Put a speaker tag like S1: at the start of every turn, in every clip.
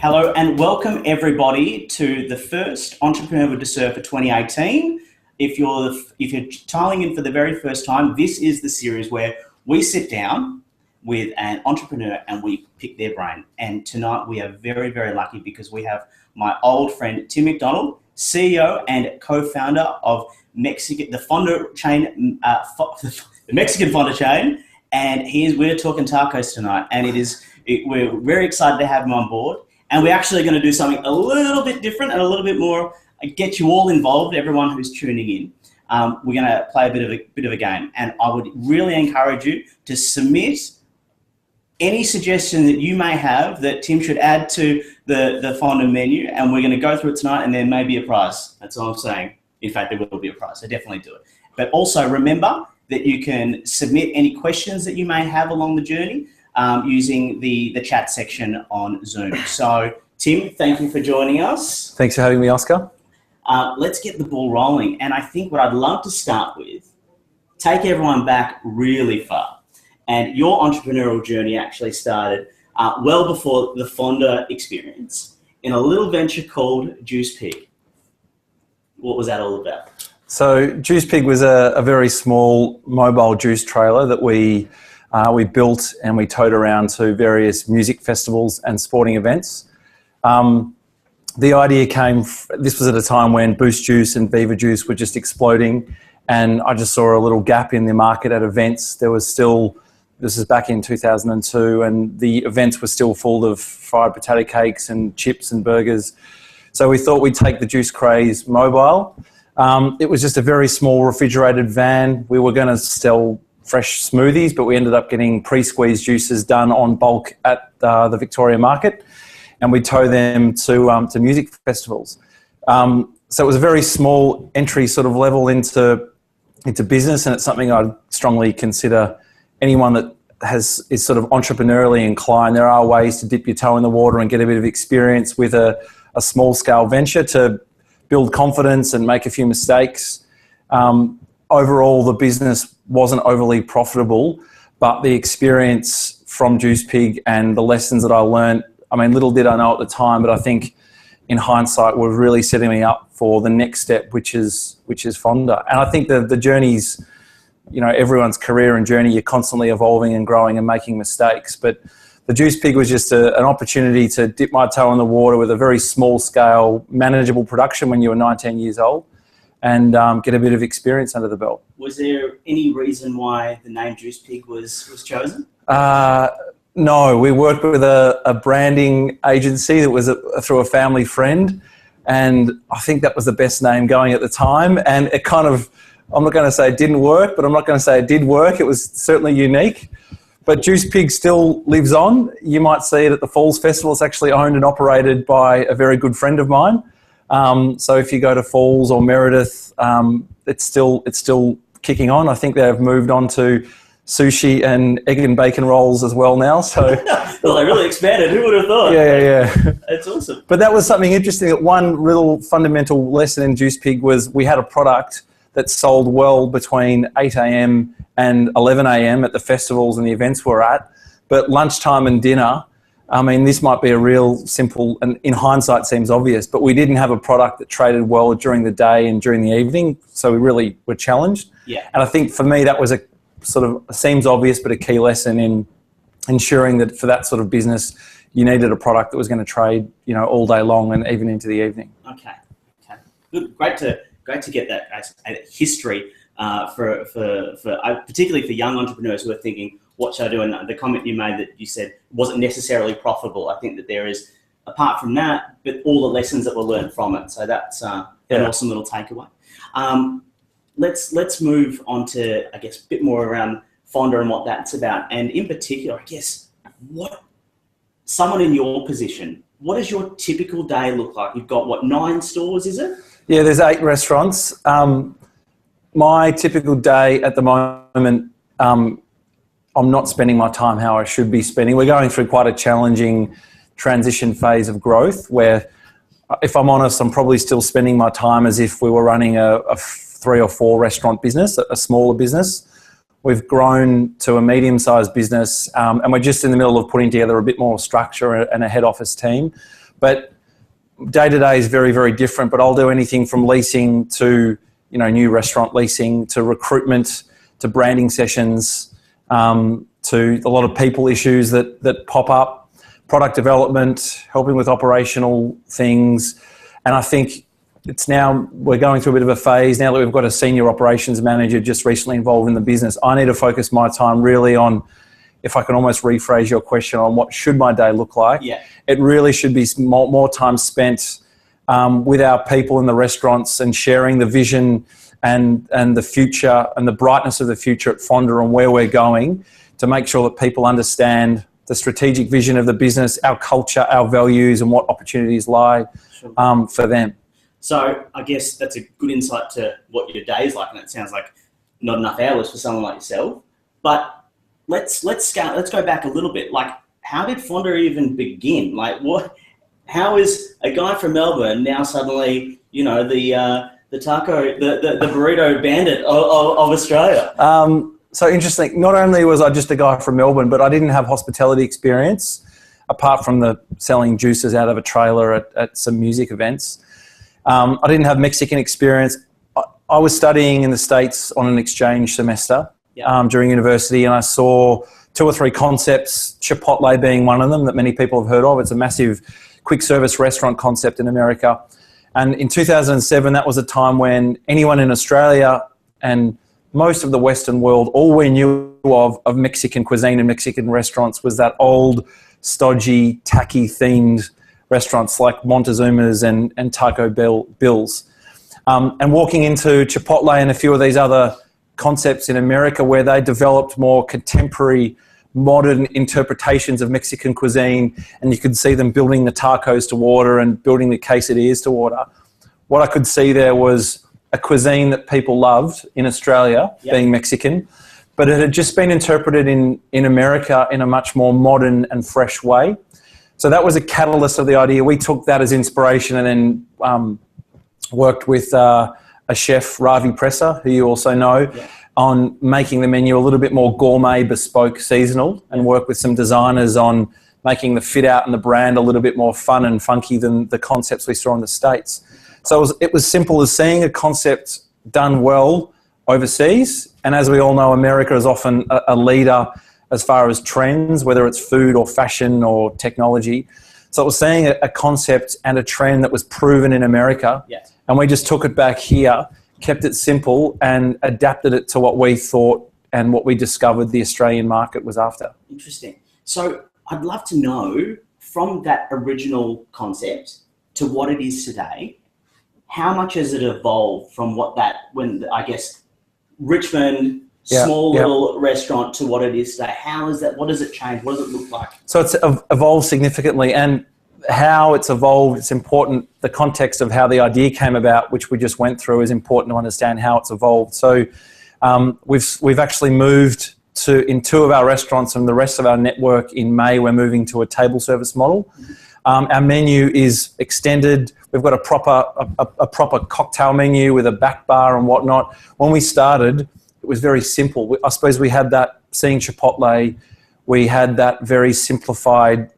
S1: Hello and welcome everybody to the first Entrepreneur with Ducere for 2018. If you're dialing in for the very first time, this is the series where we sit down with an entrepreneur and we pick their brain. And tonight we are very, very lucky because we have my old friend Tim McDonald, CEO and co-founder of the Fonda chain, the Mexican Fonda chain, and we're talking tacos tonight. And we're very excited to have him on board. And we're actually going to do something a little bit different and a little bit more, get you all involved, everyone who's tuning in. We're going to play a bit of a game. And I would really encourage you to submit any suggestion that you may have that Tim should add to the Fonda menu. And we're going to go through it tonight, and there may be a prize. That's all I'm saying. In fact, there will be a prize, so definitely do it. But also remember that you can submit any questions that you may have along the journey using the chat section on Zoom. So, Tim, thank you for joining us.
S2: Thanks for having me, Oscar.
S1: Let's get the ball rolling. And I think what I'd love to start with, take everyone back really far. And your entrepreneurial journey actually started well before the Fonda experience in a little venture called Juice Pig. What was that all about?
S2: So Juice Pig was a very small mobile juice trailer that we built and we towed around to various music festivals and sporting events. The idea this was at a time when Boost Juice and Viva Juice were just exploding, and I just saw a little gap in the market at events. This is back in 2002, and the events were still full of fried potato cakes and chips and burgers. So we thought we'd take the juice craze mobile. It was just a very small refrigerated van. We were going to sell fresh smoothies, but we ended up getting pre-squeezed juices done on bulk at the Victoria market, and we tow them to music festivals. So it was a very small entry sort of level into business, and it's something I'd strongly consider anyone that is sort of entrepreneurially inclined. There are ways to dip your toe in the water and get a bit of experience with a small scale venture to build confidence and make a few mistakes. Overall, the business wasn't overly profitable, but the experience from Juice Pig and the lessons that I learned, I mean, little did I know at the time, but I think in hindsight were really setting me up for the next step, which is Fonda. And I think the journey's, everyone's career and journey, you're constantly evolving and growing and making mistakes. But the Juice Pig was just an opportunity to dip my toe in the water with a very small scale, manageable production when you were 19 years old, and get a bit of experience under the belt.
S1: Was there any reason why the name Juice Pig was chosen?
S2: No, we worked with a branding agency that was through a family friend, and I think that was the best name going at the time. And it kind of, I'm not going to say it didn't work, but I'm not going to say it did work. It was certainly unique. But Juice Pig still lives on. You might see it at the Falls Festival. It's actually owned and operated by a very good friend of mine. So if you go to Falls or Meredith, it's still kicking on. I think they've moved on to sushi and egg and bacon rolls as well now. So
S1: well, they really expanded. Who would have thought?
S2: Yeah.
S1: That's awesome.
S2: But that was something interesting. That one little fundamental lesson in Juice Pig was we had a product that sold well between 8 a.m. and 11 a.m. at the festivals and the events we're at. But lunchtime and dinner, I mean, this might be a real simple, and in hindsight seems obvious, but we didn't have a product that traded well during the day and during the evening. So we really were challenged.
S1: Yeah.
S2: And I think for me, that was a sort of, seems obvious, but a key lesson in ensuring that for that sort of business, you needed a product that was going to trade, all day long and even into the evening.
S1: Okay. Good. Great to get that history for particularly for young entrepreneurs who are thinking, what should I do? And the comment you made that you said wasn't necessarily profitable. I think that there is, apart from that, but all the lessons that were learned from it. So that's an awesome little takeaway. Let's move on to, I guess, a bit more around Fonda and what that's about. And in particular, I guess, someone in your position, what does your typical day look like? You've got, 9 stores, is it?
S2: Yeah, there's 8 restaurants. My typical day at the moment, I'm not spending my time how I should be spending. We're going through quite a challenging transition phase of growth where, if I'm honest, I'm probably still spending my time as if we were running a 3 or 4 restaurant business, a smaller business. We've grown to a medium-sized business, and we're just in the middle of putting together a bit more structure and a head office team. But day-to-day is very, very different, but I'll do anything from leasing to, new restaurant leasing, to recruitment, to branding sessions, to a lot of people issues that pop up, product development, helping with operational things. And I think we're going through a bit of a phase now that we've got a senior operations manager just recently involved in the business. I need to focus my time really on, if I can almost rephrase your question, on what should my day look like.
S1: Yeah.
S2: It really should be more time spent with our people in the restaurants and sharing the vision and the future and the brightness of the future at Fonda and where we're going, to make sure that people understand the strategic vision of the business, our culture, our values, and what opportunities lie for them.
S1: So I guess that's a good insight to what your day is like, and it sounds like not enough hours for someone like yourself. But let's go back a little bit. Like, how did Fonda even begin? Like, how is a guy from Melbourne now suddenly, the burrito bandit of Australia?
S2: So interesting. Not only was I just a guy from Melbourne, but I didn't have hospitality experience apart from the selling juices out of a trailer at some music events. I didn't have Mexican experience. I was studying in the States on an exchange semester during university, and I saw 2 or 3 concepts, Chipotle being one of them that many people have heard of. It's a massive quick service restaurant concept in America. And in 2007, that was a time when anyone in Australia and most of the Western world, all we knew of Mexican cuisine and Mexican restaurants was that old, stodgy, tacky themed restaurants like Montezuma's and Taco Bill's. And walking into Chipotle and a few of these other concepts in America where they developed more contemporary, modern interpretations of Mexican cuisine, and you could see them building the tacos to order and building the quesadillas to order. What I could see there was a cuisine that people loved in Australia, being Mexican, but it had just been interpreted in America in a much more modern and fresh way. So that was a catalyst of the idea. We took that as inspiration and then worked with a chef, Ravi Pressa, who you also know, on making the menu a little bit more gourmet, bespoke, seasonal, and work with some designers on making the fit out and the brand a little bit more fun and funky than the concepts we saw in the States. So it was simple as seeing a concept done well overseas. And as we all know, America is often a leader as far as trends, whether it's food or fashion or technology. So it was seeing a concept and a trend that was proven in America. Yes. And we just took it back here, kept it simple and adapted it to what we thought and what we discovered the Australian market was after.
S1: Interesting. So I'd love to know, from that original concept to what it is today, how much has it evolved from Richmond, small little restaurant, to what it is today? What does it change? What does it look like?
S2: So it's evolved significantly, and how it's evolved, it's important. The context of how the idea came about, which we just went through, is important to understand how it's evolved. So we've actually moved in 2 of our restaurants, and the rest of our network in May, we're moving to a table service model. Our menu is extended. We've got a proper cocktail menu with a back bar and whatnot. When we started, it was very simple. I suppose we had that, seeing Chipotle, we had that very simplified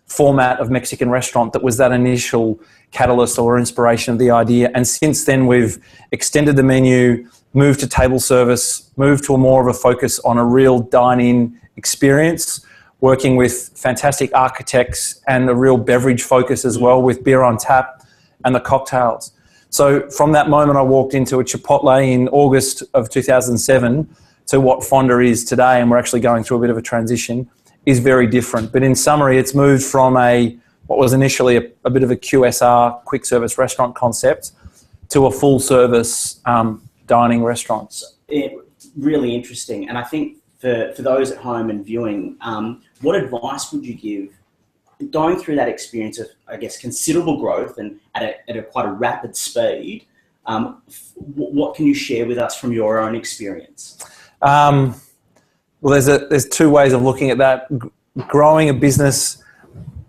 S2: format of Mexican restaurant that was that initial catalyst or inspiration of the idea. And since then, we've extended the menu, moved to table service, moved to more of a focus on a real dine-in experience, working with fantastic architects and a real beverage focus as well, with beer on tap and the cocktails. So from that moment, I walked into a Chipotle in August of 2007 to what Fonda is today, and we're actually going through a bit of a transition, is very different. But in summary, it's moved from what was initially a bit of a QSR, quick service restaurant concept, to a full service dining restaurant.
S1: So, really interesting. And I think for those at home and viewing, what advice would you give going through that experience of, I guess, considerable growth and at a quite a rapid speed? What can you share with us from your own experience?
S2: Well, there's 2 ways of looking at that. Growing a business,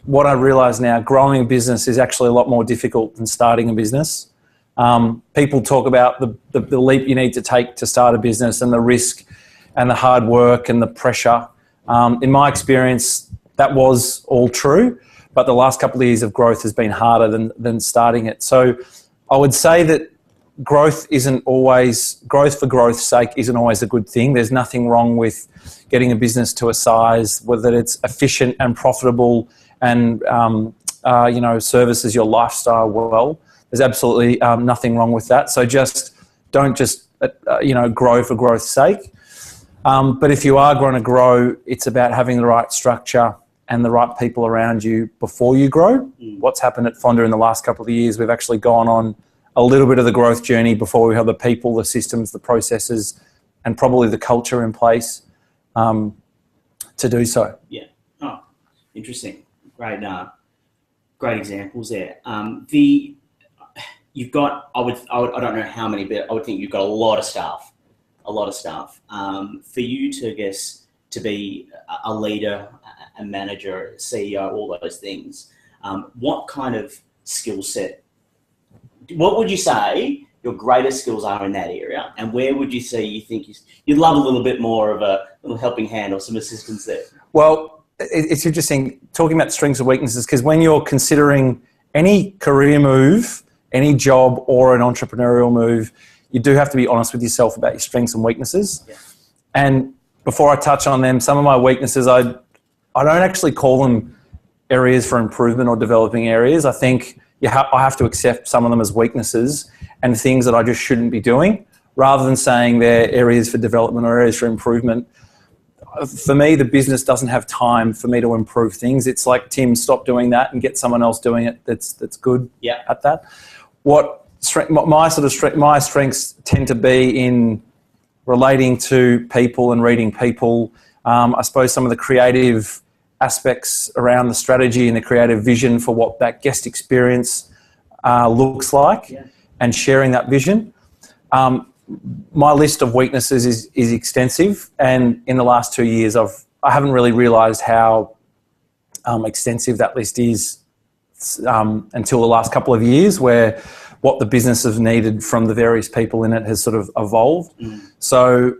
S2: what I realise now, growing a business is actually a lot more difficult than starting a business. People talk about the leap you need to take to start a business and the risk and the hard work and the pressure. In my experience, that was all true, but the last couple of years of growth has been harder than starting it. So I would say that growth for growth's sake isn't always a good thing. There's nothing wrong with getting a business to a size whether it's efficient and profitable and services your lifestyle well. There's absolutely nothing wrong with that. So don't just grow for growth's sake. But if you are going to grow, it's about having the right structure and the right people around you before you grow. What's happened at Fonda in the last couple of years, we've actually gone on a little bit of the growth journey before we have the people, the systems, the processes, and probably the culture in place to do so.
S1: Yeah. Oh, interesting. Great examples there. You've got, I don't know how many, but I would think you've got a lot of staff. For you to, I guess, to be a leader, a manager, CEO, all those things, what kind of skill set, what would you say your greatest skills are in that area, and where would you say you think you'd love a little bit more of a little helping hand or some assistance there?
S2: Well, it's interesting talking about strengths and weaknesses, because when you're considering any career move, any job or an entrepreneurial move, you do have to be honest with yourself about your strengths and weaknesses.
S1: Yeah.
S2: And before I touch on them, some of my weaknesses, I don't actually call them areas for improvement or developing areas. I think I have to accept some of them as weaknesses and things that I just shouldn't be doing, rather than saying they're areas for development or areas for improvement. For me, the business doesn't have time for me to improve things. It's like, Tim, stop doing that and get someone else doing it that's good at that. My strengths tend to be in relating to people and reading people. I suppose some of the creative aspects around the strategy and the creative vision for what that guest experience looks like, and sharing that vision. My list of weaknesses is extensive, and in the last 2 years I haven't really realised how extensive that list is until the last couple of years, where what the business has needed from the various people in it has sort of evolved. So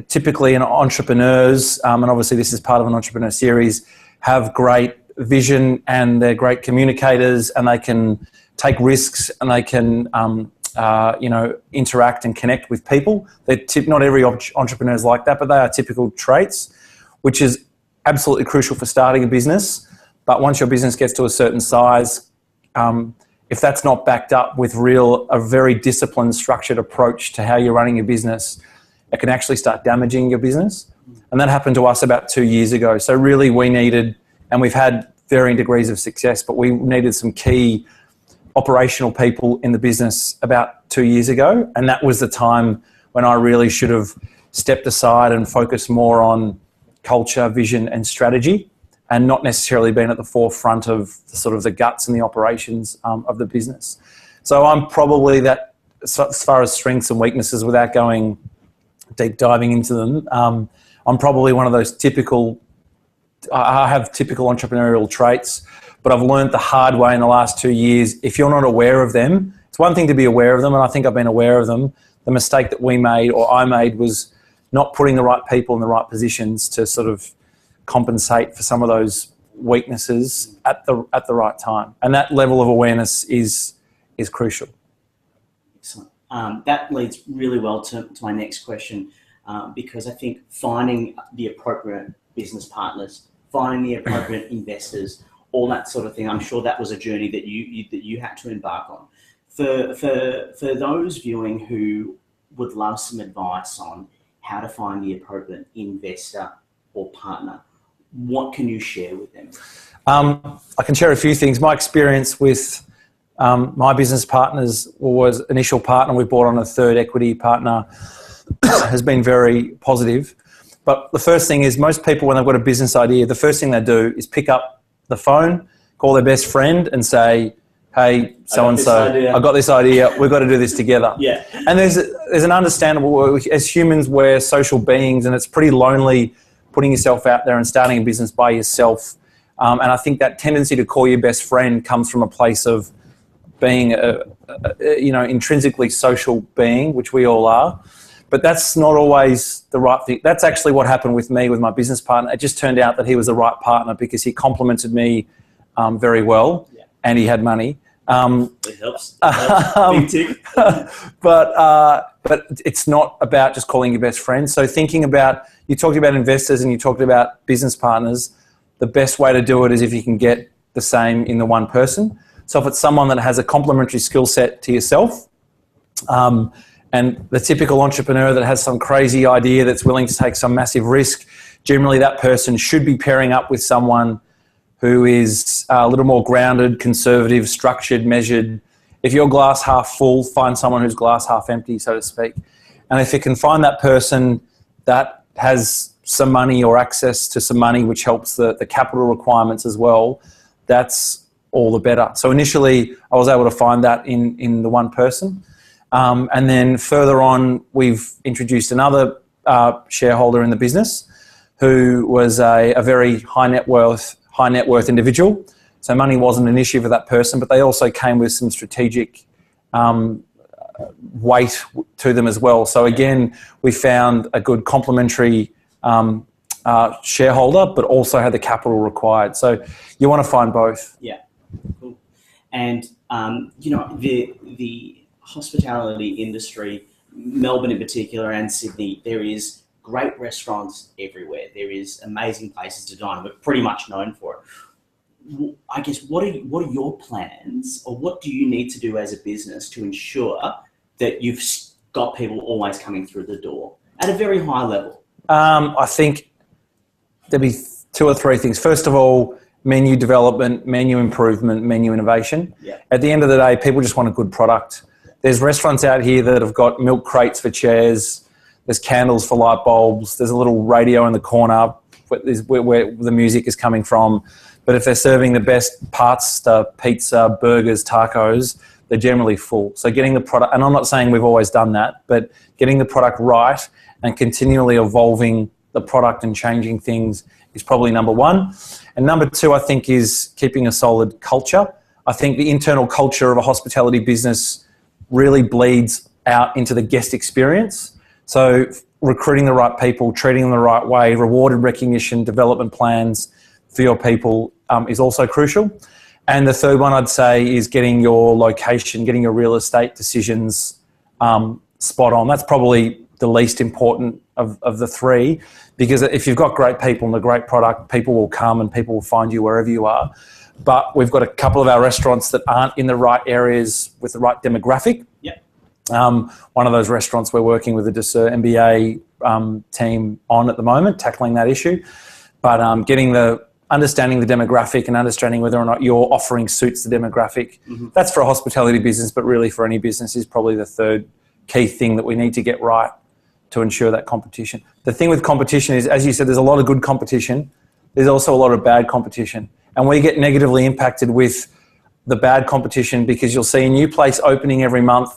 S2: typically entrepreneurs, and obviously this is part of an entrepreneur series, have great vision and they're great communicators, and they can take risks, and they can interact and connect with people. Not every entrepreneur is like that, but they are typical traits, which is absolutely crucial for starting a business. But once your business gets to a certain size, if that's not backed up with a very disciplined, structured approach to how you're running your business, it can actually start damaging your business. And that happened to us about 2 years ago. So really we needed, and we've had varying degrees of success, but we needed some key operational people in the business about 2 years ago. And that was the time when I really should have stepped aside and focused more on culture, vision and strategy, and not necessarily been at the forefront of sort of the guts and the operations of the business. So I'm probably that, as far as strengths and weaknesses, without going deep diving into them, I'm probably one of those I have typical entrepreneurial traits, but I've learned the hard way in the last 2 years, if you're not aware of them, it's one thing to be aware of them, and I think I've been aware of them. The mistake that I made was not putting the right people in the right positions to sort of compensate for some of those weaknesses at the right time. And that level of awareness is crucial.
S1: Excellent. That leads really well to my next question, because I think finding the appropriate business partners, finding the appropriate investors, all that sort of thing, I'm sure that was a journey that you had to embark on. For those viewing who would love some advice on how to find the appropriate investor or partner, what can you share with them?
S2: I can share a few things. My experience with my business partners was initial partner. We brought on a third equity partner has been very positive. But the first thing is, most people, when they've got a business idea, the first thing they do is pick up the phone, call their best friend and say, hey, so-and-so, I got this idea, we've got to do this together.
S1: Yeah.
S2: And there's an understandable, as humans, we're social beings, and it's pretty lonely putting yourself out there and starting a business by yourself. And I think that tendency to call your best friend comes from a place of being a intrinsically social being, which we all are. But that's not always the right thing. That's actually what happened with me, with my business partner. It just turned out that he was the right partner because he complemented me very well, and he had money.
S1: It helps. Big tick.
S2: But it's not about just calling your best friend. So thinking about, you talked about investors and you talked about business partners. The best way to do it is if you can get the same in the one person. So if it's someone that has a complementary skill set to yourself, and the typical entrepreneur that has some crazy idea that's willing to take some massive risk, generally that person should be pairing up with someone who is a little more grounded, conservative, structured, measured. If you're glass half full, find someone who's glass half empty, so to speak. And if you can find that person that has some money or access to some money, which helps the capital requirements as well, that's all the better. So initially, I was able to find that in the one person. And then further on, we've introduced another shareholder in the business who was a very high net worth individual. So money wasn't an issue for that person, but they also came with some strategic weight to them as well. So again, we found a good complementary shareholder, but also had the capital required. So you want to find both.
S1: Yeah, cool. And the hospitality industry, Melbourne in particular and Sydney, there is great restaurants everywhere. There is amazing places to dine. We're pretty much known for it. I guess what are your plans, or what do you need to do as a business to ensure that you've got people always coming through the door at a very high level?
S2: I think there'll be two or three things. First of all, menu development, menu improvement, menu innovation.
S1: Yeah.
S2: At the end of the day, people just want a good product. There's restaurants out here that have got milk crates for chairs. There's candles for light bulbs. There's a little radio in the corner where the music is coming from. But if they're serving the best pasta, pizza, burgers, tacos, they're generally full. So getting the product, and I'm not saying we've always done that, but getting the product right and continually evolving the product and changing things is probably number one. And number two, I think, is keeping a solid culture. I think the internal culture of a hospitality business really bleeds out into the guest experience. So recruiting the right people, treating them the right way, reward and recognition, development plans for your people is also crucial. And the third one I'd say is getting your location, getting your real estate decisions spot on. That's probably the least important of the three, because if you've got great people and a great product, people will come and people will find you wherever you are. But we've got a couple of our restaurants that aren't in the right areas with the right demographic.
S1: Yeah.
S2: One of those restaurants we're working with the Ducere MBA team on at the moment, tackling that issue. But understanding the demographic and understanding whether or not your offering suits the demographic. Mm-hmm. That's for a hospitality business, but really for any business is probably the third key thing that we need to get right to ensure that competition. The thing with competition is, as you said, there's a lot of good competition. There's also a lot of bad competition. And we get negatively impacted with the bad competition because you'll see a new place opening every month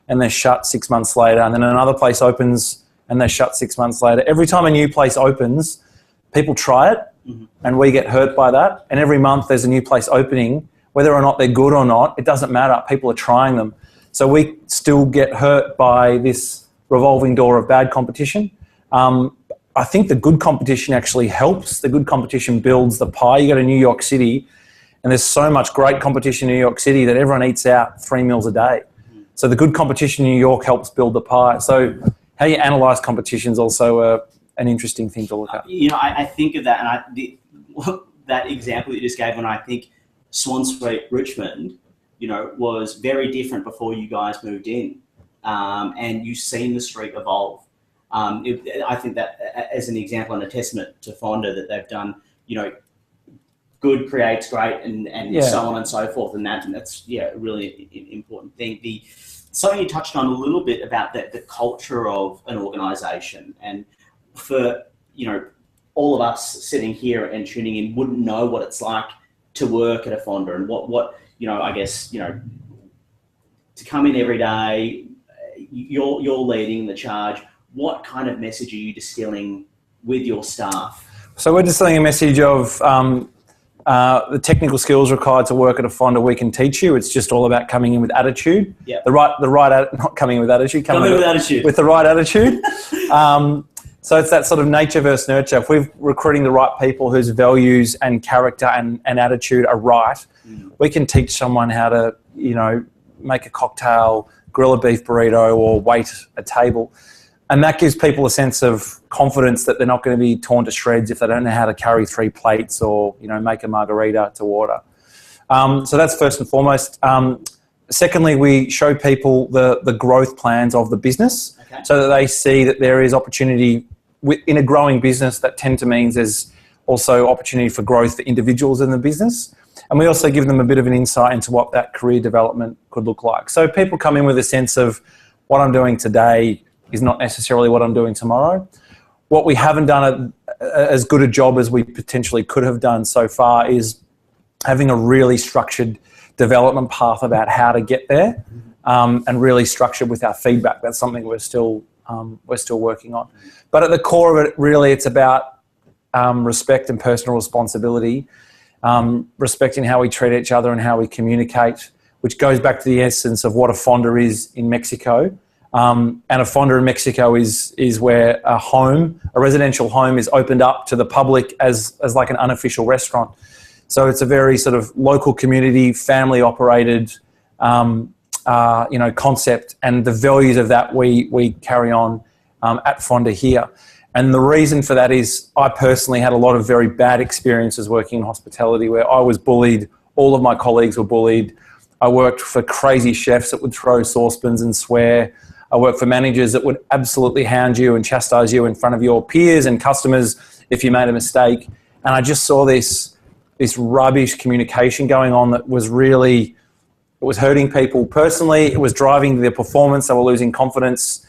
S2: and they're shut 6 months later, and then another place opens and they're shut 6 months later. Every time a new place opens, people try it, mm-hmm. and we get hurt by that. And every month there's a new place opening, whether or not they're good or not, it doesn't matter. People are trying them. So we still get hurt by this revolving door of bad competition. I think the good competition actually helps. The good competition builds the pie. You go to New York City and there's so much great competition in New York City that everyone eats out 3 meals a day. So the good competition in New York helps build the pie. So how you analyse competition is also an interesting thing to look at.
S1: I think of that, and that example you just gave, when I think Swan Street, Richmond, was very different before you guys moved in, and you've seen the street evolve. I think that as an example and a testament to Fonda that they've done, good creates great, and so on and so forth, and that's a really important thing. Something you touched on a little bit about the culture of an organisation, and for all of us sitting here and tuning in wouldn't know what it's like to work at a Fonda, and what I guess to come in every day, you're leading the charge. What kind of message are you distilling with your staff?
S2: So we're distilling a message of the technical skills required to work at a Fonda we can teach you. It's just all about coming in with attitude.
S1: Yeah.
S2: Not coming in with attitude, coming with attitude. With the right attitude. So it's that sort of nature versus nurture. If we're recruiting the right people whose values and character and attitude are right, we can teach someone how to, make a cocktail, grill a beef burrito, or wait a table. And that gives people a sense of confidence that they're not going to be torn to shreds if they don't know how to carry 3 plates or, make a margarita to order. So that's first and foremost. Secondly, we show people the growth plans of the business, so that they see that there is opportunity in a growing business. That tend to means there's also opportunity for growth for individuals in the business. And we also give them a bit of an insight into what that career development could look like. So people come in with a sense of what I'm doing today is not necessarily what I'm doing tomorrow. What we haven't done as good a job as we potentially could have done so far is having a really structured development path about how to get there, and really structured with our feedback. That's something we're still working on. But at the core of it, really, it's about respect and personal responsibility, respecting how we treat each other and how we communicate, which goes back to the essence of what a Fonda is in Mexico. And a Fonda in Mexico is where a residential home is opened up to the public as like an unofficial restaurant. So it's a very sort of local community, family operated, concept, and the values of that we carry on at Fonda here. And the reason for that is I personally had a lot of very bad experiences working in hospitality where I was bullied, all of my colleagues were bullied. I worked for crazy chefs that would throw saucepans and swear. I worked for managers that would absolutely hound you and chastise you in front of your peers and customers if you made a mistake. And I just saw this rubbish communication going on that was really, it was hurting people personally. It was driving their performance. They were losing confidence.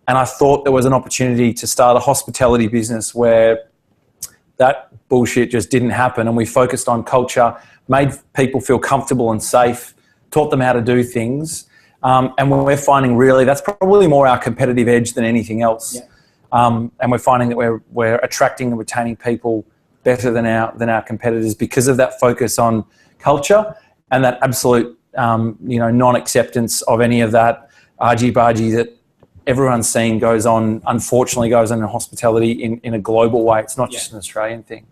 S2: And I thought there was an opportunity to start a hospitality business where that bullshit just didn't happen. And we focused on culture, made people feel comfortable and safe, taught them how to do things. And we're finding really that's probably more our competitive edge than anything else. Yeah. And we're finding that we're attracting and retaining people better than our competitors because of that focus on culture and that absolute non-acceptance of any of that argy-bargy that everyone's seen unfortunately goes on in hospitality in a global way. It's not just an Australian thing.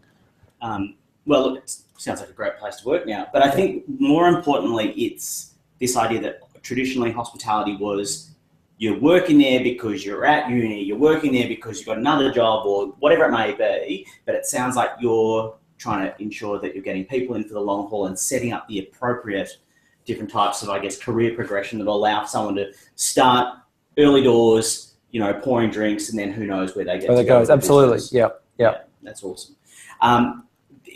S1: Well, look, it sounds like a great place to work now. But I think more importantly, it's this idea that traditionally hospitality was you're working there because you're at uni, you're working there because you've got another job or whatever it may be, but it sounds like you're trying to ensure that you're getting people in for the long haul and setting up the appropriate different types of, I guess, career progression that will allow someone to start early doors, pouring drinks, and then who knows where they get to. Where that goes,
S2: absolutely, yeah.
S1: That's awesome.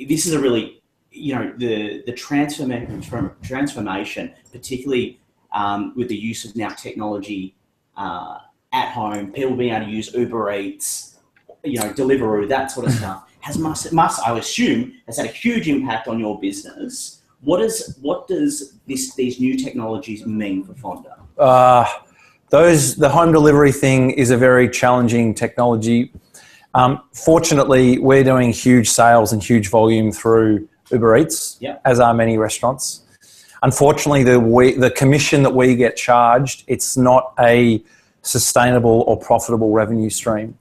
S1: This is a really, the transformation, particularly with the use of now technology at home, people being able to use Uber Eats, Deliveroo, that sort of stuff, must I assume has had a huge impact on your business. What does these new technologies mean for Fonda?
S2: The home delivery thing is a very challenging technology. Fortunately, we're doing huge sales and huge volume through Uber Eats, as are many restaurants. Unfortunately, the commission that we get charged, it's not a sustainable or profitable revenue stream.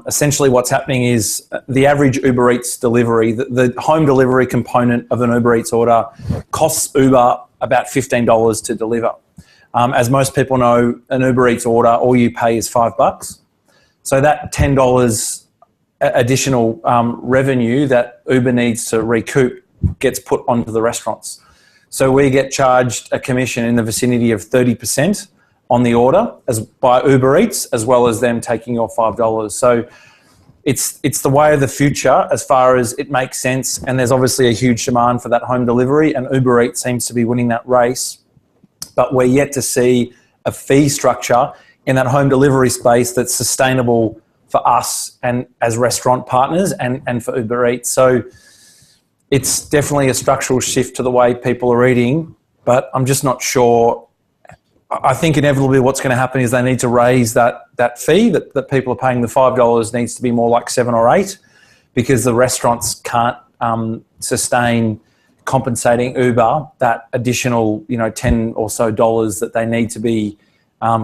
S2: Essentially, what's happening is the average Uber Eats delivery, the home delivery component of an Uber Eats order costs Uber about $15 to deliver. As most people know, an Uber Eats order, all you pay is $5. So that $10 additional revenue that Uber needs to recoup gets put onto the restaurants. So we get charged a commission in the vicinity of 30% on the order by Uber Eats, as well as them taking your $5. So it's the way of the future as far as it makes sense. And there's obviously a huge demand for that home delivery, and Uber Eats seems to be winning that race. But we're yet to see a fee structure in that home delivery space that's sustainable for us and as restaurant partners and for Uber Eats. So it's definitely a structural shift to the way people are eating, but I'm just not sure. I think inevitably what's going to happen is they need to raise that fee that people are paying. The $5 needs to be more like $7 or $8 because the restaurants can't sustain compensating Uber that additional, $10 or so that they need to be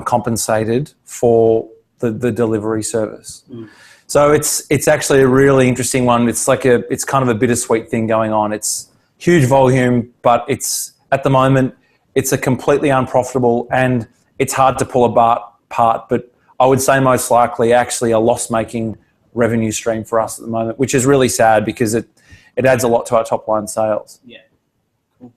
S2: compensated for the delivery service. So it's actually a really interesting one. It's it's kind of a bittersweet thing going on. It's huge volume, but it's at the moment it's a completely unprofitable and it's hard to pull apart. But I would say most likely actually a loss-making revenue stream for us at the moment, which is really sad because it adds a lot to our top line sales.
S1: Yeah, cool.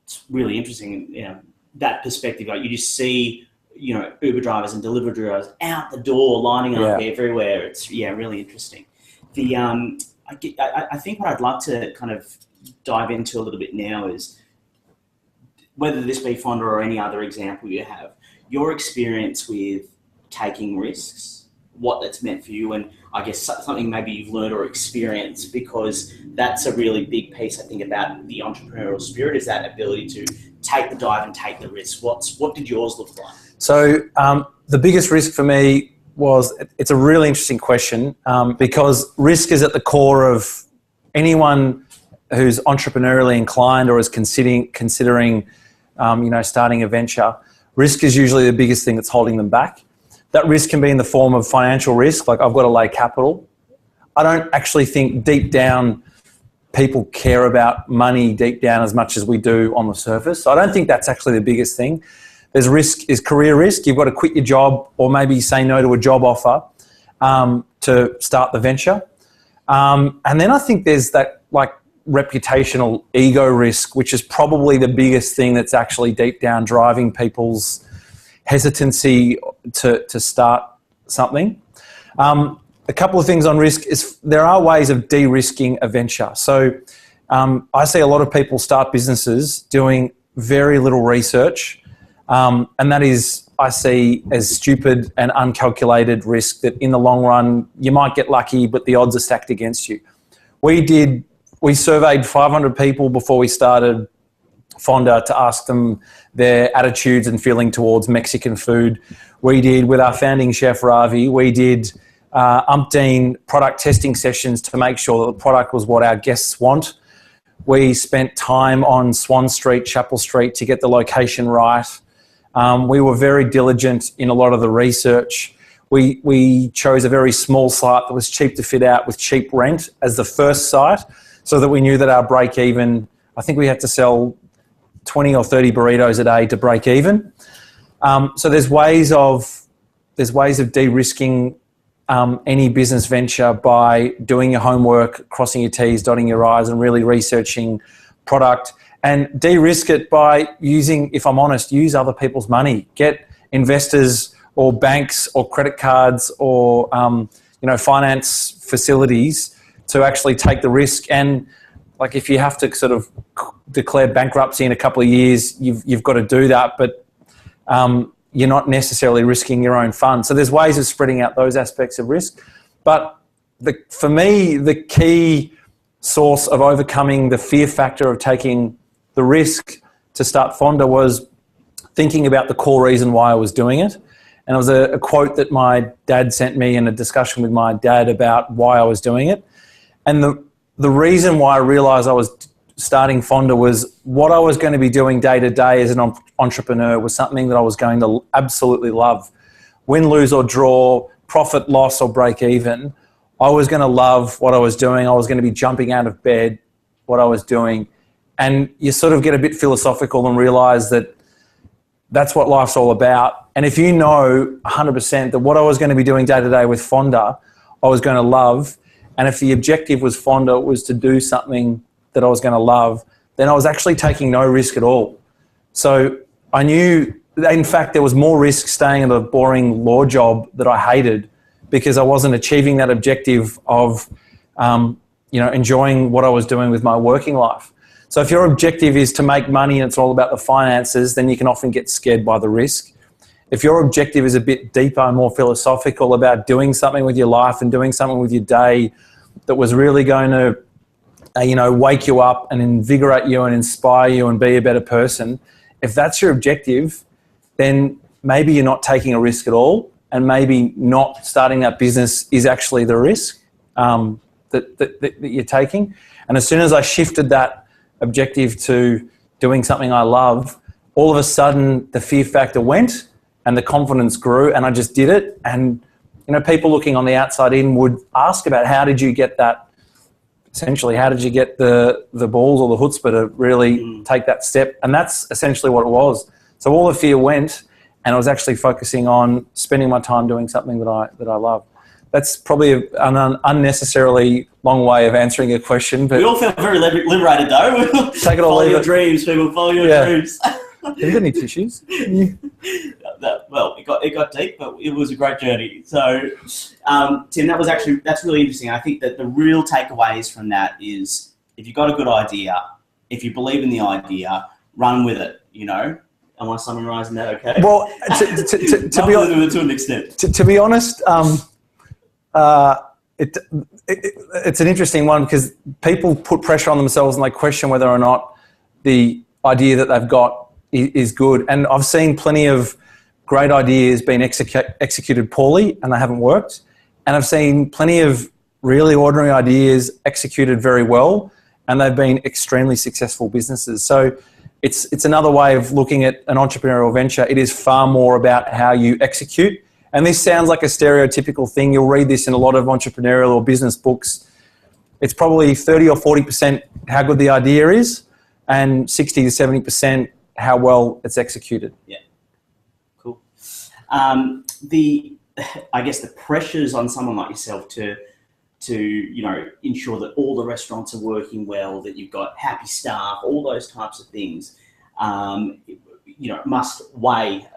S1: It's really interesting. That perspective, like you just see, Uber drivers and delivery drivers out the door, lining up everywhere. It's really interesting. I think what I'd love to kind of dive into a little bit now is whether this be Fonda or any other example you have, your experience with taking risks, what that's meant for you, and I guess something maybe you've learned or experienced, because that's a really big piece, I think, about the entrepreneurial spirit, is that ability to take the dive and take the risk. What did yours look like? So
S2: the biggest risk for me was, it's a really interesting question because risk is at the core of anyone who's entrepreneurially inclined or is considering starting a venture. Risk is usually the biggest thing that's holding them back. That risk can be in the form of financial risk, like I've got to lay capital. I don't actually think deep down people care about money deep down as much as we do on the surface. So I don't think that's actually the biggest thing. There's risk, is career risk. You've got to quit your job or maybe say no to a job offer to start the venture. And then I think there's that reputational ego risk, which is probably the biggest thing that's actually deep down driving people's hesitancy to start something. A couple of things on risk is there are ways of de-risking a venture. So I see a lot of people start businesses doing very little research, and that is, I see as stupid and uncalculated risk that in the long run you might get lucky, but the odds are stacked against you. We surveyed 500 people before we started Fonda to ask them their attitudes and feeling towards Mexican food. We did, with our founding chef Ravi, we did umpteen product testing sessions to make sure that the product was what our guests want. We spent time on Swan Street, Chapel Street to get the location right. We were very diligent in a lot of the research. We chose a very small site that was cheap to fit out with cheap rent as the first site, so that we knew that our break even, I think we had to sell 20 or 30 burritos a day to break even. So there's ways of de-risking any business venture by doing your homework, crossing your T's, dotting your I's, and really researching product. And de-risk it by using, if I'm honest, use other people's money. Get investors or banks or credit cards or finance facilities to actually take the risk. And if you have to sort of declare bankruptcy in a couple of years, you've got to do that, but you're not necessarily risking your own funds. So there's ways of spreading out those aspects of risk. But for me, the key source of overcoming the fear factor of taking the risk to start Fonda was thinking about the core reason why I was doing it. And it was a quote that my dad sent me in a discussion with my dad about why I was doing it. And the reason why I realised I was starting Fonda was what I was going to be doing day to day as an entrepreneur was something that I was going to absolutely love. Win, lose or draw, profit, loss or break even, I was going to love what I was doing. I was going to be jumping out of bed, what I was doing. And you sort of get a bit philosophical and realise that that's what life's all about. And if you know 100% that what I was going to be doing day to day with Fonda, I was going to love, and if the objective was Fonda was to do something that I was going to love, then I was actually taking no risk at all. So I knew, in fact, there was more risk staying in a boring law job that I hated because I wasn't achieving that objective of, enjoying what I was doing with my working life. So if your objective is to make money and it's all about the finances, then you can often get scared by the risk. If your objective is a bit deeper and more philosophical about doing something with your life and doing something with your day that was really going to, wake you up and invigorate you and inspire you and be a better person, if that's your objective, then maybe you're not taking a risk at all, and maybe not starting that business is actually the risk that you're taking. And as soon as I shifted that objective to doing something I love, all of a sudden the fear factor went, and the confidence grew, and I just did it. And, you know, people looking on the outside in would ask about how did you get that, essentially, how did you get the balls or the chutzpah to really take that step? And that's essentially what it was. So all the fear went, and I was actually focusing on spending my time doing something that I love. That's probably an unnecessarily long way of answering a question. But
S1: we all felt very liberated, though.
S2: Take it or
S1: follow
S2: leave
S1: your
S2: it.
S1: Dreams, people. Follow your dreams.
S2: Have you got any tissues?
S1: Well, it got deep, but it was a great journey. So, Tim, that's really interesting. I think that the real takeaways from that is if you've got a good idea, if you believe in the idea, run with it. You know. Am I summarising that okay?
S2: Well,
S1: to an extent.
S2: To be honest, it's an interesting one because people put pressure on themselves and they question whether or not the idea that they've got is good. And I've seen plenty of great ideas being executed poorly and they haven't worked. And I've seen plenty of really ordinary ideas executed very well and they've been extremely successful businesses. So it's another way of looking at an entrepreneurial venture. It is far more about how you execute. And this sounds like a stereotypical thing. You'll read this in a lot of entrepreneurial or business books. It's probably 30 or 40% how good the idea is and 60 to 70% how well it's executed.
S1: Yeah, cool. I guess the pressures on someone like yourself to you know, ensure that all the restaurants are working well, that you've got happy staff, all those types of things, you know, must weigh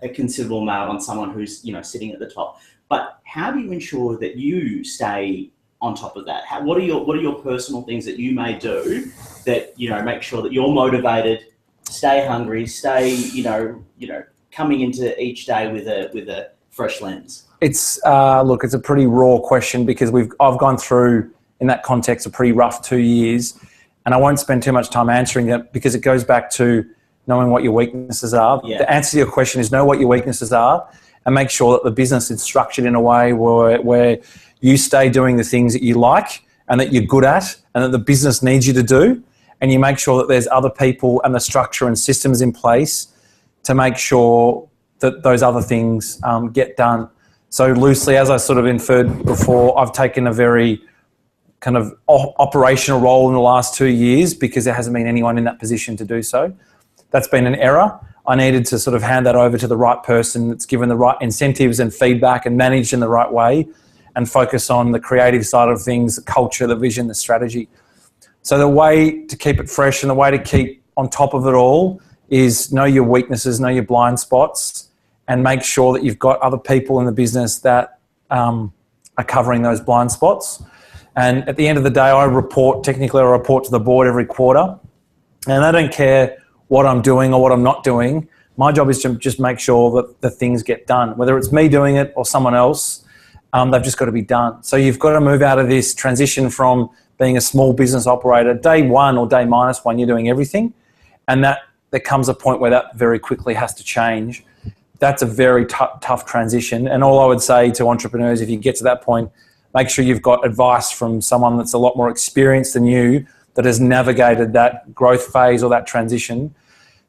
S1: a considerable amount on someone who's, you know, sitting at the top. But how do you ensure that you stay on top of that? What are your personal things that you may do that, you know, make sure that you're motivated, stay hungry, stay, you know, coming into each day with a fresh lens? It's
S2: look, it's a pretty raw question because I've gone through in that context a pretty rough 2 years, and I won't spend too much time answering it because it goes back to knowing what your weaknesses are.
S1: Yeah.
S2: The answer to your question is know what your weaknesses are and make sure that the business is structured in a way where you stay doing the things that you like and that you're good at and that the business needs you to do, and you make sure that there's other people and the structure and systems in place to make sure that those other things get done. So loosely, as I sort of inferred before, I've taken a very kind of operational role in the last 2 years because there hasn't been anyone in that position to do so. That's been an error. I needed to sort of hand that over to the right person that's given the right incentives and feedback and managed in the right way and focus on the creative side of things, the culture, the vision, the strategy. So the way to keep it fresh and the way to keep on top of it all is know your weaknesses, know your blind spots, and make sure that you've got other people in the business that are covering those blind spots. And at the end of the day, I report to the board every quarter, and I don't care what I'm doing or what I'm not doing. My job is to just make sure that the things get done. Whether it's me doing it or someone else, they've just got to be done. So you've got to move out of this transition from being a small business operator. Day one or day minus one, you're doing everything. And there comes a point where that very quickly has to change. That's a very tough transition. And all I would say to entrepreneurs, if you get to that point, make sure you've got advice from someone that's a lot more experienced than you that has navigated that growth phase or that transition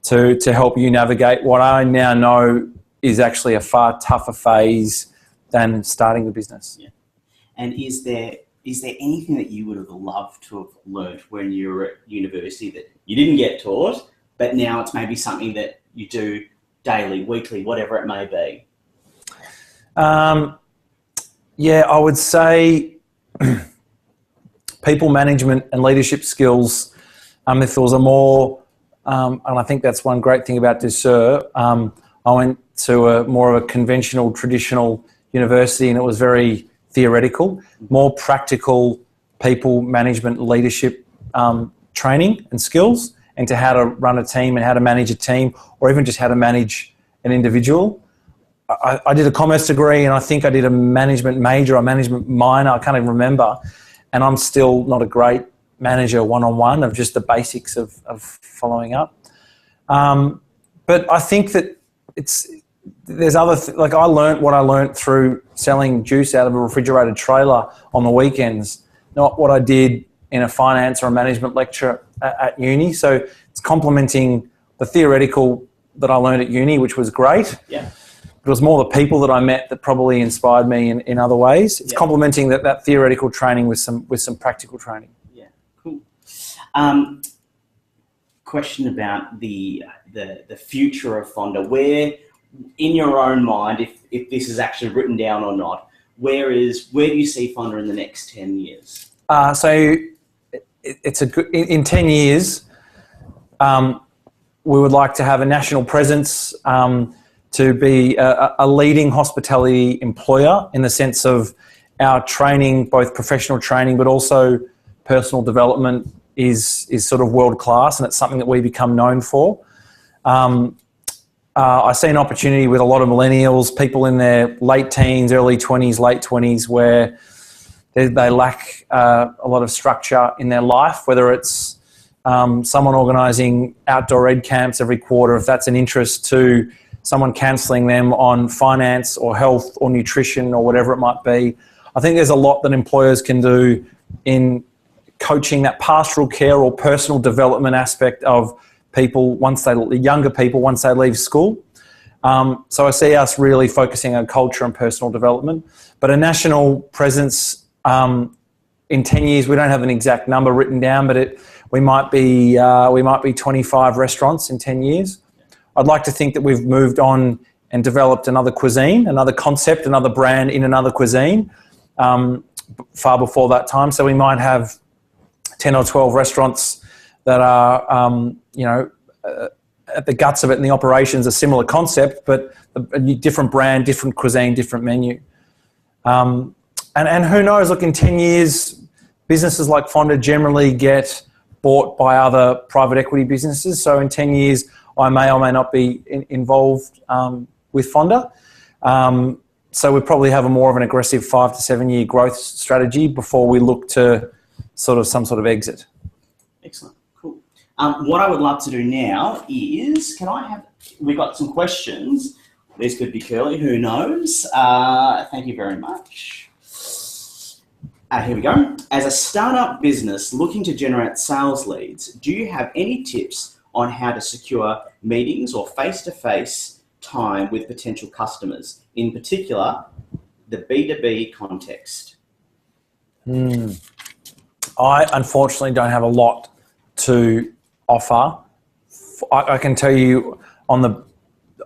S2: to help you navigate what I now know is actually a far tougher phase than starting the business.
S1: Yeah. And is there anything that you would have loved to have learned when you were at university that you didn't get taught, but now it's maybe something that you do daily, weekly, whatever it may be?
S2: Yeah, I would say people management and leadership skills. If there was a more, and I think that's one great thing about Ducere, I went to a more of a conventional, traditional university, and it was very theoretical. More practical people management, leadership training and skills into how to run a team and how to manage a team, or even just how to manage an individual. I did a commerce degree, and I think I did a management major or management minor, I can't even remember, and I'm still not a great manager one-on-one of just the basics of following up. But I think that there's other, like I learned what I learned through selling juice out of a refrigerated trailer on the weekends, not what I did in a finance or a management lecture at uni. So it's complementing the theoretical that I learned at uni, which was great.
S1: Yeah.
S2: But it was more the people that I met that probably inspired me in other ways. It's complementing that theoretical training with some practical training.
S1: Yeah, cool. Question about the future of Fonda. Where, in your own mind, if this is actually written down or not, where do you see Fonda in the next 10 years?
S2: So it's in 10 years, we would like to have a national presence, to be a leading hospitality employer in the sense of our training, both professional training but also personal development is sort of world class, and it's something that we become known for. I see an opportunity with a lot of millennials, people in their late teens, early 20s, late 20s, where they lack a lot of structure in their life, whether it's someone organising outdoor ed camps every quarter, if that's an interest, to someone counselling them on finance or health or nutrition or whatever it might be. I think there's a lot that employers can do in coaching that pastoral care or personal development aspect of people younger people once they leave school. So I see us really focusing on culture and personal development. But a national presence in 10 years, we don't have an exact number written down, but we might be 25 restaurants in 10 years. I'd like to think that we've moved on and developed another cuisine, another concept, another brand in another cuisine far before that time. So we might have 10 or 12 restaurants that are, at the guts of it and the operations, a similar concept, but a different brand, different cuisine, different menu. And who knows, look, in 10 years, businesses like Fonda generally get bought by other private equity businesses. So in 10 years, I may or may not be involved with Fonda. So we probably have more of an aggressive 5 to 7 year growth strategy before we look to some sort of exit.
S1: Excellent. Cool. What I would love to do now is, we've got some questions. These could be curly, who knows? Thank you very much. Here we go. As a startup business looking to generate sales leads, do you have any tips on how to secure meetings or face-to-face time with potential customers, in particular, the B2B context?
S2: I unfortunately don't have a lot to offer. I can tell you I'm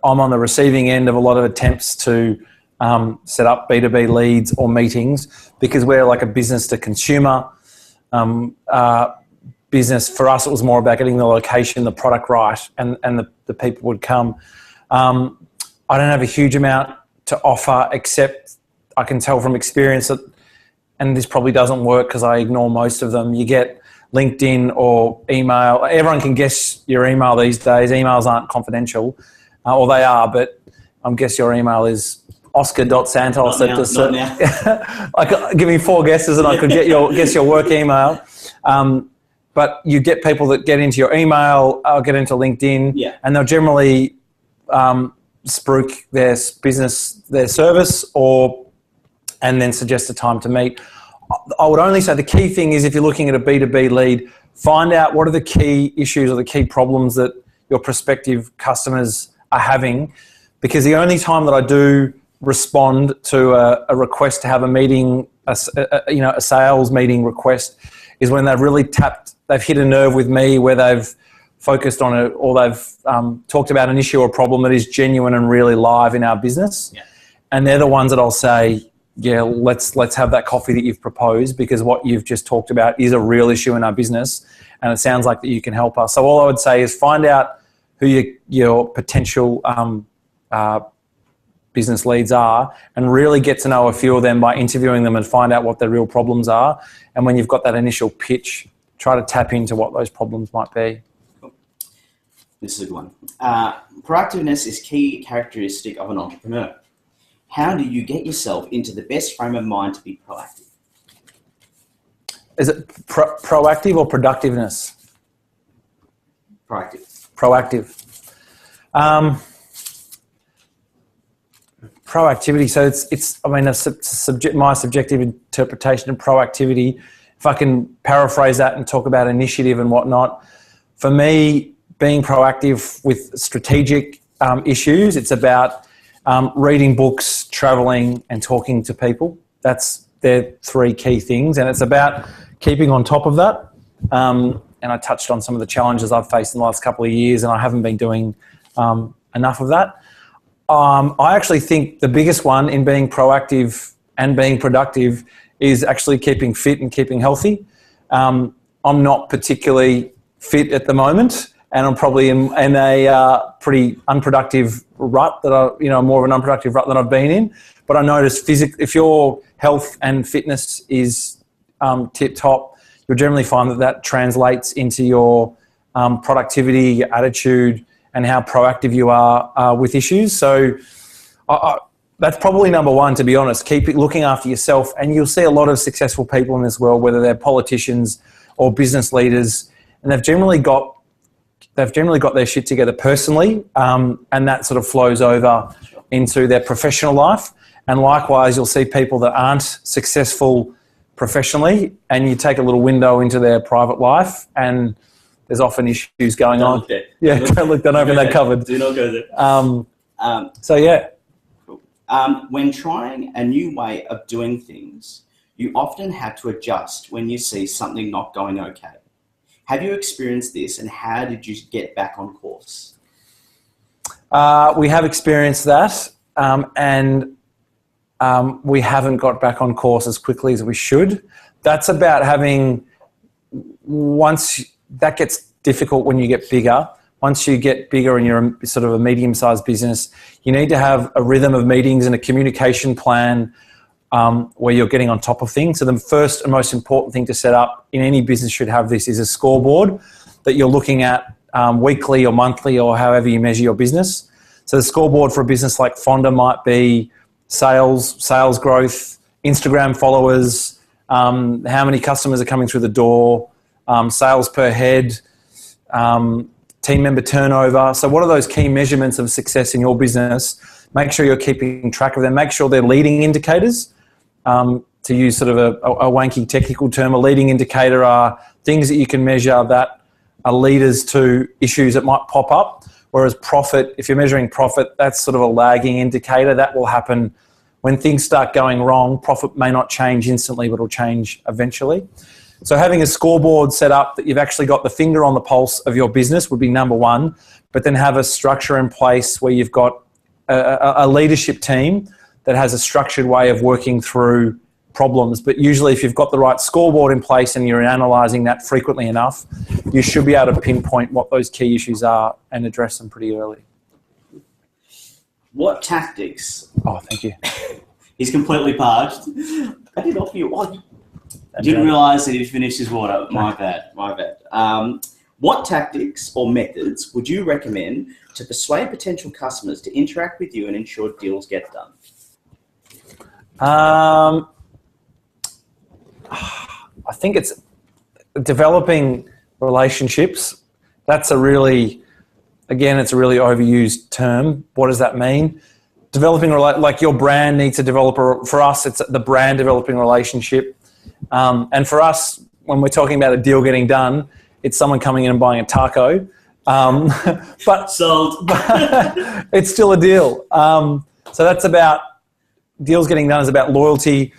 S2: on the receiving end of a lot of attempts to set up B2B leads or meetings, because we're like a business to consumer business. For us, it was more about getting the location, the product right, and the people would come. I don't have a huge amount to offer, except I can tell from experience that, and this probably doesn't work because I ignore most of them, you get LinkedIn or email. Everyone can guess your email these days. Emails aren't confidential, or they are, but I guess your email is oscar.santos.
S1: Not now.
S2: Give me 4 guesses and I could guess your work email. But you get people that get into your email, get into LinkedIn, and they'll generally spruik their business, their service, and then suggest a time to meet. I would only say the key thing is, if you're looking at a B2B lead, find out what are the key issues or the key problems that your prospective customers are having, because the only time that I do respond to a request to have a meeting, a sales meeting request, is when they've hit a nerve with me where they've focused on it, or they've talked about an issue or problem that is genuine and really live in our business. Yeah. And they're the ones that I'll say, yeah, let's have that coffee that you've proposed, because what you've just talked about is a real issue in our business, and it sounds like that you can help us. So all I would say is find out who your potential business leads are, and really get to know a few of them by interviewing them and find out what their real problems are. And when you've got that initial pitch, try to tap into what those problems might be.
S1: Cool. This is a good one. Proactiveness is key characteristic of an entrepreneur. How do you get yourself into the best frame of mind to be proactive?
S2: Is it proactive or productiveness? Proactive. Proactivity. So it's my subjective interpretation of proactivity. If I can paraphrase that and talk about initiative and whatnot, for me, being proactive with strategic issues, it's about reading books, traveling, and talking to people. They're three key things, and it's about keeping on top of that. And I touched on some of the challenges I've faced in the last couple of years, and I haven't been doing enough of that. I actually think the biggest one in being proactive and being productive is actually keeping fit and keeping healthy. I'm not particularly fit at the moment, and I'm probably in a pretty unproductive rut more of an unproductive rut than I've been in. But I notice if your health and fitness is tip top, you'll generally find that translates into your productivity, your attitude, and how proactive you are with issues. So that's probably number one, to be honest. Keep looking after yourself, and you'll see a lot of successful people in this world, whether they're politicians or business leaders, and they've generally got their shit together personally, and that sort of flows over into their professional life. And likewise, you'll see people that aren't successful professionally, and you take a little window into their private life, and there's often issues going on. Yeah, don't open that cupboard.
S1: Do not go there.
S2: So yeah.
S1: Cool. When trying a new way of doing things, you often have to adjust when you see something not going okay. Have you experienced this, and how did you get back on course?
S2: We have experienced that, and we haven't got back on course as quickly as we should. That's about that gets difficult when you get bigger. Once you get bigger and you're sort of a medium-sized business, you need to have a rhythm of meetings and a communication plan where you're getting on top of things. So the first and most important thing to set up in any business should have this is a scoreboard that you're looking at weekly or monthly or however you measure your business. So the scoreboard for a business like Fonda might be sales growth, Instagram followers, how many customers are coming through the door, sales per head, team member turnover. So what are those key measurements of success in your business? Make sure you're keeping track of them. Make sure they're leading indicators. To use sort of a wanky technical term, a leading indicator are things that you can measure that are leaders to issues that might pop up. Whereas profit, if you're measuring profit, that's sort of a lagging indicator. That will happen when things start going wrong. Profit may not change instantly, but it'll change eventually. So having a scoreboard set up that you've actually got the finger on the pulse of your business would be number one, but then have a structure in place where you've got a leadership team that has a structured way of working through problems. But usually if you've got the right scoreboard in place and you're analysing that frequently enough, you should be able to pinpoint what those key issues are and address them pretty early.
S1: What tactics?
S2: Oh, thank you.
S1: He's completely parched. I did offer you. Oh, I didn't realise that he'd finished his water. My bad. What tactics or methods would you recommend to persuade potential customers to interact with you and ensure deals get done?
S2: I think it's developing relationships. That's a really overused term. What does that mean? Developing, like your brand needs to develop, for us, it's the brand developing relationship. And for us, when we're talking about a deal getting done, it's someone coming in and buying a taco. But
S1: sold.
S2: It's still a deal. So that's about deals getting done is about loyalty.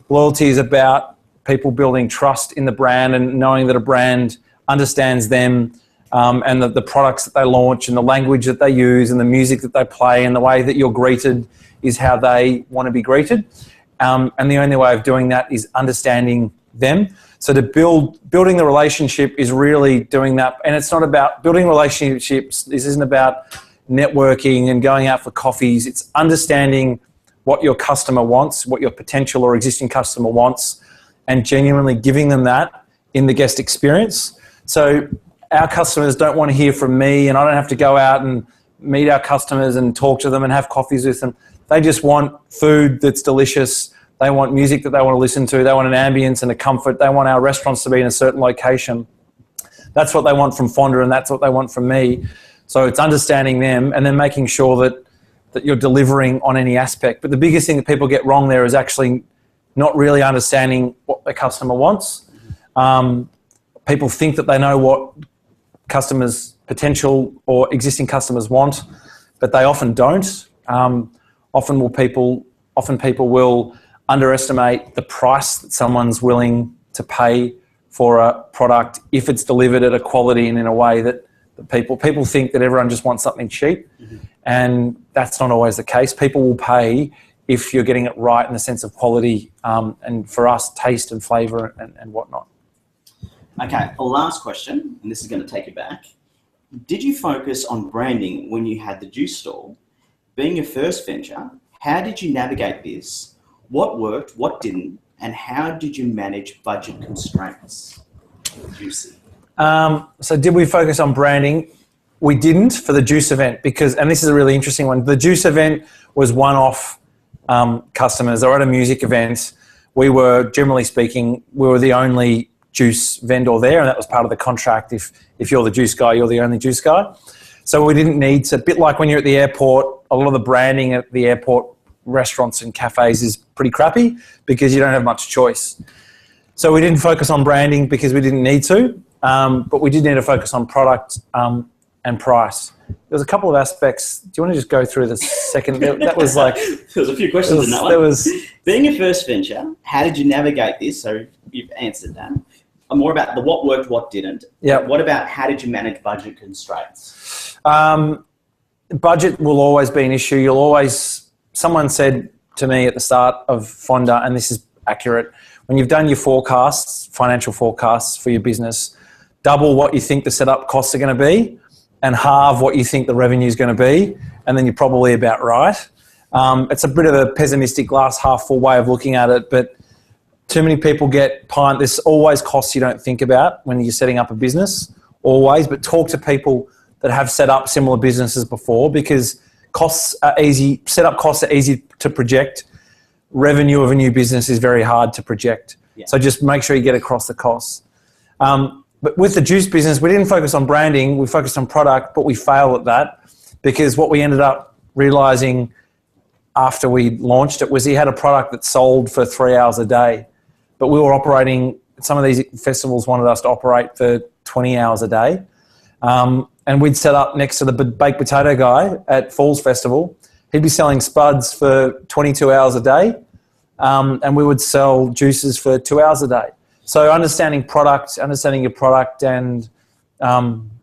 S2: Loyalty is about people building trust in the brand and knowing that a brand understands them and the products that they launch and the language that they use and the music that they play and the way that you're greeted is how they want to be greeted. And the only way of doing that is understanding them. So building the relationship is really doing that. And it's not about building relationships. This isn't about networking and going out for coffees. It's understanding what your customer wants, what your potential or existing customer wants, and genuinely giving them that in the guest experience. So our customers don't want to hear from me, and I don't have to go out and meet our customers and talk to them and have coffees with them. They just want food that's delicious. They want music that they want to listen to. They want an ambience and a comfort. They want our restaurants to be in a certain location. That's what they want from Fonda, and that's what they want from me. So it's understanding them and then making sure that you're delivering on any aspect. But the biggest thing that people get wrong there is actually not really understanding what the customer wants. People think that they know what customers' potential or existing customers want, but they often don't. Often people will underestimate the price that someone's willing to pay for a product if it's delivered at a quality and in a way that people think that everyone just wants something cheap, and that's not always the case. People will pay if you're getting it right in the sense of quality, and for us, taste and flavour and whatnot.
S1: Okay, the last question, and this is going to take you back. Did you focus on branding when you had the juice stall? Being your first venture, how did you navigate this? What worked, what didn't, and how did you manage budget constraints? Juicy.
S2: So did we focus on branding? We didn't for the juice event because, and this is a really interesting one, the juice event was one-off customers. They were at a music event. We were, generally speaking, the only juice vendor there, and that was part of the contract. If you're the juice guy, you're the only juice guy. So we didn't need to, a bit like when you're at the airport, a lot of the branding at the airport restaurants and cafes is pretty crappy because you don't have much choice. So we didn't focus on branding because we didn't need to, but we did need to focus on product and price. There's a couple of aspects. Do you want to just go through the second? That was like...
S1: There was a few questions in that one. Being your first venture, how did you navigate this? So you've answered that. More about the what worked, what didn't.
S2: Yeah.
S1: What about how did you manage budget constraints?
S2: Budget will always be an issue. Someone said to me at the start of Fonda, and this is accurate, when you've done your forecasts, financial forecasts for your business, double what you think the setup costs are going to be and halve what you think the revenue is going to be, and then you're probably about right. It's a bit of a pessimistic glass half full way of looking at it, but too many people there's always costs you don't think about when you're setting up a business, always, but talk to people that have set up similar businesses before because setup costs are easy to project. Revenue of a new business is very hard to project. Yeah. So just make sure you get across the costs. But with the juice business, we didn't focus on branding, we focused on product, but we failed at that because what we ended up realising after we launched it was he had a product that sold for 3 hours a day, but we were operating, some of these festivals wanted us to operate for 20 hours a day. And we'd set up next to the baked potato guy at Falls Festival. He'd be selling spuds for 22 hours a day, and we would sell juices for 2 hours a day. So understanding your product and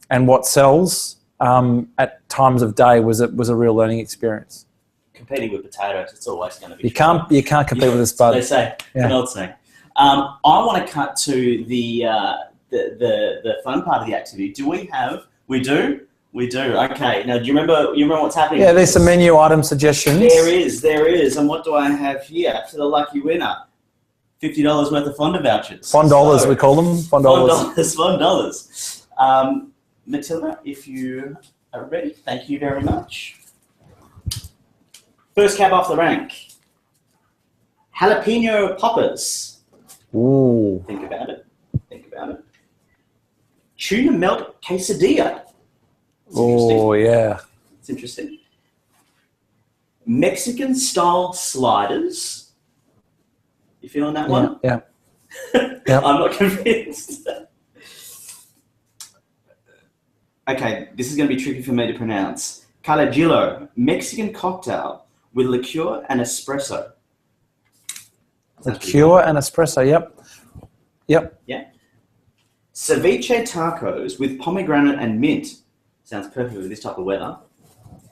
S2: what sells at times of day was a real learning experience.
S1: Competing with potatoes, it's always going to be.
S2: You can't compete with a spud.
S1: They say, yeah. An old saying. I want to cut to the fun part of the activity. We do. Okay. Now, do you remember what's happening?
S2: Yeah, there's some menu item suggestions. There
S1: is. And what do I have here for the lucky winner? $50 worth of Fonda vouchers.
S2: $1, we call them. $1.
S1: Matilda, if you are ready, thank you very much. First cab off the rank. Jalapeno poppers.
S2: Ooh.
S1: Think about it. Tuna melt quesadilla.
S2: Oh, yeah.
S1: It's interesting. Mexican style sliders. You feeling that one?
S2: Yeah.
S1: Yep. I'm not convinced. Okay, this is going to be tricky for me to pronounce. Calagillo, Mexican cocktail with liqueur and espresso.
S2: Liqueur and espresso, yep.
S1: Yeah. Ceviche tacos with pomegranate and mint. Sounds perfect with this type of weather.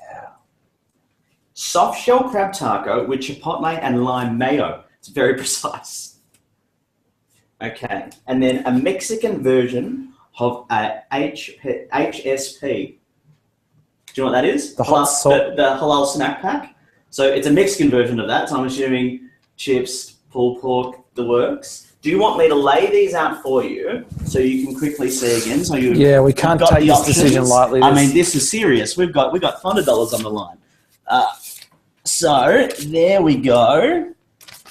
S2: Yeah.
S1: Soft shell crab taco with chipotle and lime mayo. It's very precise. Okay. And then a Mexican version of a HSP. Do you know what that is?
S2: The
S1: halal snack pack. So it's a Mexican version of that. So I'm assuming chips, pulled pork, the works. Do you want me to lay these out for you so you can quickly see again?
S2: We can't take this decision lightly.
S1: I mean, this is serious. We've got $100 on the line. So there we go.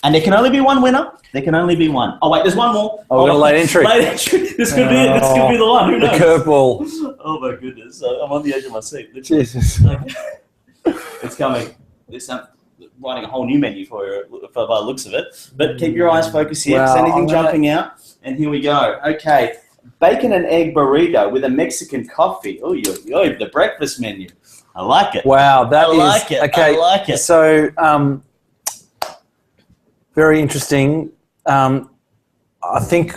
S1: And there can only be one winner. There can only be one. Oh wait, there's one more.
S2: Oh, we're going to late entry.
S1: This could be it. This could be the one. Who knows?
S2: The curveball.
S1: Oh my goodness! I'm on the edge of my seat.
S2: Jesus.
S1: It's coming. Writing a whole new menu for you by the looks of it. But keep your eyes focused here. Wow, anything jumping out? And here we go. Okay. Bacon and egg burrito with a Mexican coffee. Oh, the breakfast menu. I like it.
S2: Wow, that
S1: I
S2: is
S1: like it.
S2: okay.
S1: I like it.
S2: So, very interesting. I think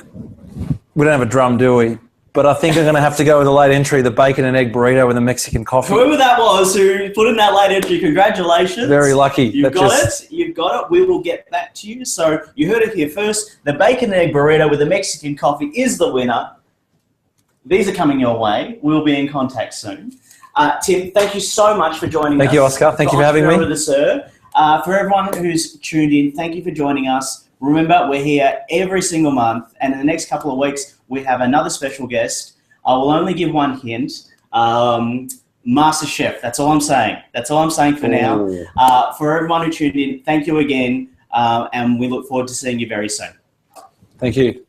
S2: we don't have a drum, do we? But I think I'm going to have to go with a late entry, the bacon and egg burrito with a Mexican coffee.
S1: Whoever that was who put in that late entry, congratulations.
S2: Very lucky.
S1: You've got it. You've got it. We will get that to you. So you heard it here first. The bacon and egg burrito with the Mexican coffee is the winner. These are coming your way. We'll be in contact soon. Tim, thank you so much for joining us.
S2: Thank you, Oscar. Thank you for having me.
S1: Ducere. For everyone who's tuned in, thank you for joining us. Remember, we're here every single month, and in the next couple of weeks, we have another special guest. I will only give one hint. Master Chef. That's all I'm saying. That's all I'm saying for now. For everyone who tuned in, thank you again, and we look forward to seeing you very soon.
S2: Thank you.